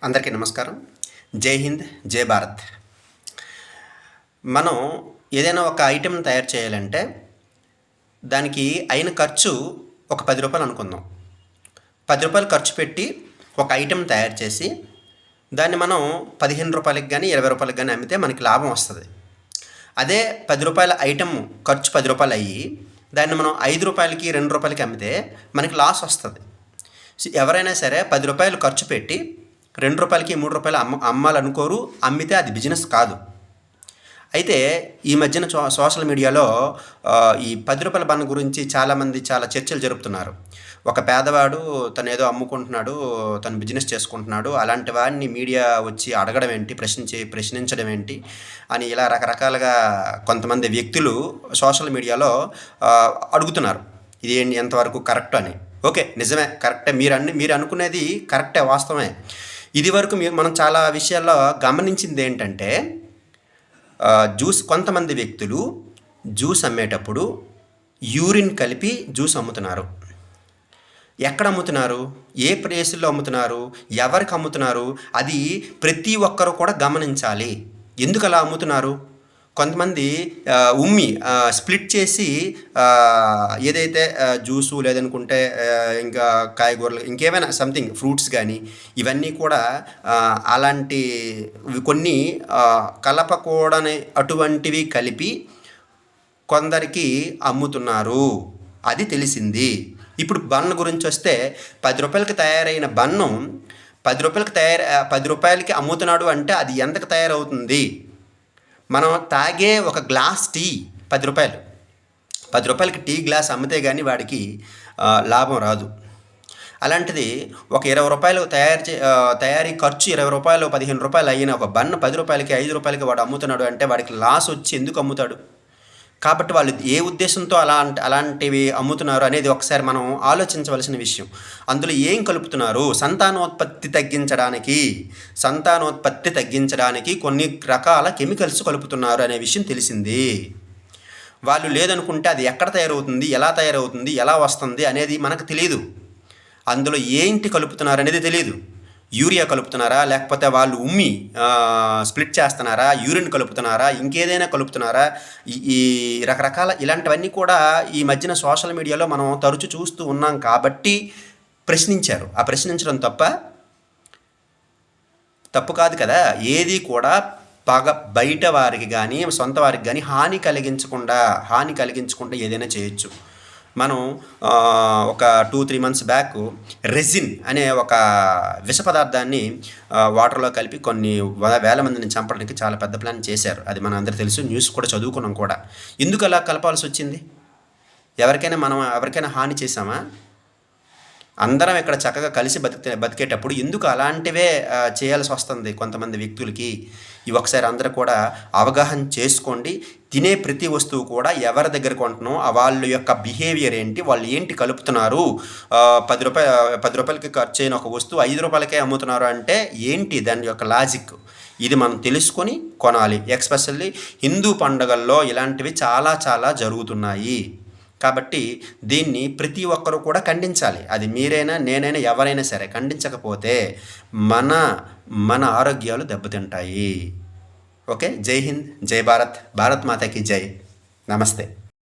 అందరికీ నమస్కారం. జై హింద్, జై భారత్. మనం ఏదైనా ఒక ఐటెంని తయారు చేయాలంటే దానికి అయిన ఖర్చు ఒక రూ. 10 అనుకుందాం. రూ. 10 ఖర్చు పెట్టి ఒక ఐటెం తయారు చేసి దాన్ని మనం రూ. 15కి కానీ రూ. 20కి కానీ అమ్మితే మనకి లాభం వస్తుంది. అదే రూ. 10 ఐటెం ఖర్చు రూ. 10 అయ్యి దాన్ని మనం రూ. 5కి రూ. 2కి అమ్మితే మనకి లాస్ వస్తుంది. ఎవరైనా సరే రూ. 10 ఖర్చు పెట్టి రూ. 2కి రూ. 3 అమ్మాలనుకోరు. అమ్మితే అది బిజినెస్ కాదు. అయితే ఈ మధ్యన సోషల్ మీడియాలో ఈ రూ. 10 బన్ గురించి చాలామంది చాలా చర్చలు జరుపుతున్నారు. ఒక పేదవాడు తను ఏదో అమ్ముకుంటున్నాడు, తను బిజినెస్ చేసుకుంటున్నాడు, అలాంటి వాడిని మీడియా వచ్చి అడగడం ఏంటి, ప్రశ్నించడం ఏంటి అని ఇలా రకరకాలుగా కొంతమంది వ్యక్తులు సోషల్ మీడియాలో అడుగుతున్నారు. ఇది ఎంతవరకు కరెక్ట్ అని. ఓకే, నిజమే, కరెక్టే. మీరు అనుకునేది కరెక్టే, వాస్తవమే. ఇది వరకు మనం చాలా విషయాల్లో గమనించింది ఏంటంటే కొంతమంది వ్యక్తులు జ్యూస్ అమ్మేటప్పుడు యూరిన్ కలిపి జ్యూస్ అమ్ముతున్నారు. ఎక్కడ అమ్ముతున్నారు, ఏ ప్లేసుల్లో అమ్ముతున్నారు, ఎవరికి అమ్ముతున్నారు, అది ప్రతి ఒక్కరూ కూడా గమనించాలి. ఎందుకు అలా అమ్ముతున్నారు? కొంతమంది స్ప్లిట్ చేసి ఏదైతే జ్యూసు లేదనుకుంటే ఇంకా కాయగూరలు ఇంకేమైనా సంథింగ్ ఫ్రూట్స్ కానీ ఇవన్నీ కూడా అలాంటి కొన్ని కలపకూడని అటువంటివి కలిపి కొందరికి అమ్ముతున్నారు. అది తెలిసింది. ఇప్పుడు బన్ గురించి వస్తే రూ. 10కి తయారైన బన్ను రూపాయలకి అమ్ముతున్నాడు అంటే అది ఎంతకు తయారవుతుంది? మనం తాగే ఒక గ్లాస్ టీ రూపాయలకి టీ గ్లాస్ అమ్మితే కానీ వాడికి లాభం రాదు. అలాంటిది ఒక రూ. 20 తయారీ ఖర్చు రూ. 20 రూ. 15 అయిన ఒక బన్ను రూపాయలకి రూపాయలకి వాడు అమ్ముతున్నాడు అంటే వాడికి లాస్ వచ్చి ఎందుకు అమ్ముతాడు? కాబట్టి వాళ్ళు ఏ ఉద్దేశంతో అలాంటివి అమ్ముతున్నారు అనేది ఒకసారి మనం ఆలోచించవలసిన విషయం. అందులో ఏం కలుపుతున్నారు? సంతానోత్పత్తి తగ్గించడానికి కొన్ని రకాల కెమికల్స్ కలుపుతున్నారు అనే విషయం తెలిసింది. వాళ్ళు లేదనుకుంటే అది ఎక్కడ తయారవుతుంది, ఎలా వస్తుంది అనేది మనకు తెలియదు. అందులో ఏంటి కలుపుతున్నారు అనేది తెలియదు. యూరియా కలుపుతున్నారా, లేకపోతే వాళ్ళు స్ప్లిట్ చేస్తున్నారా, యూరిన్ కలుపుతున్నారా, ఇంకేదైనా కలుపుతున్నారా, ఈ రకరకాల ఇలాంటివన్నీ కూడా ఈ మధ్యన సోషల్ మీడియాలో మనం తరచూ చూస్తూ ఉన్నాం కాబట్టి ప్రశ్నించారు. ఆ ప్రశ్నించడం తప్పు కాదు కదా. ఏది కూడా బయట వారికి కానీ సొంత వారికి కానీ హాని కలిగించకుండా ఏదైనా చేయొచ్చు. మనం ఒక 2-3 months బ్యాక్ రెజిన్ అనే ఒక విష పదార్థాన్ని వాటర్లో కలిపి కొన్ని వేల మందిని చంపడానికి చాలా పెద్ద ప్లాన్ చేశారు. అది మన అందరికీ తెలుసు, న్యూస్ కూడా చదువుకున్నాం కూడా. ఎందుకు అలా కలపాల్సి వచ్చింది? ఎవరికైనా హాని చేశామా? అందరం ఇక్కడ చక్కగా కలిసి బతికేటప్పుడు ఎందుకు అలాంటివే చేయాల్సి వస్తుంది కొంతమంది వ్యక్తులకి? ఇవి ఒకసారి అందరూ కూడా అవగాహన చేసుకోండి. తినే ప్రతి వస్తువు కూడా ఎవరి దగ్గర కొంటున్నాం, వాళ్ళ యొక్క బిహేవియర్ ఏంటి, వాళ్ళు ఏంటి కలుపుతున్నారు. రూపాయలకి ఖర్చు అయిన ఒక వస్తువు రూపాయలకే అమ్ముతున్నారు అంటే ఏంటి దాని యొక్క లాజిక్? ఇది మనం తెలుసుకొని కొనాలి. ఎస్పెషల్లీ హిందూ పండుగల్లో ఇలాంటివి చాలా చాలా జరుగుతున్నాయి. కాబట్టి దీన్ని ప్రతి ఒక్కరూ కూడా ఖండించాలి. అది మీరైనా నేనైనా ఎవరైనా సరే ఖండించకపోతే మన ఆరోగ్యాలు దెబ్బతింటాయి. ఓకే, జై హింద్, జై భారత్, భారత్ మాతాకి జై. నమస్తే.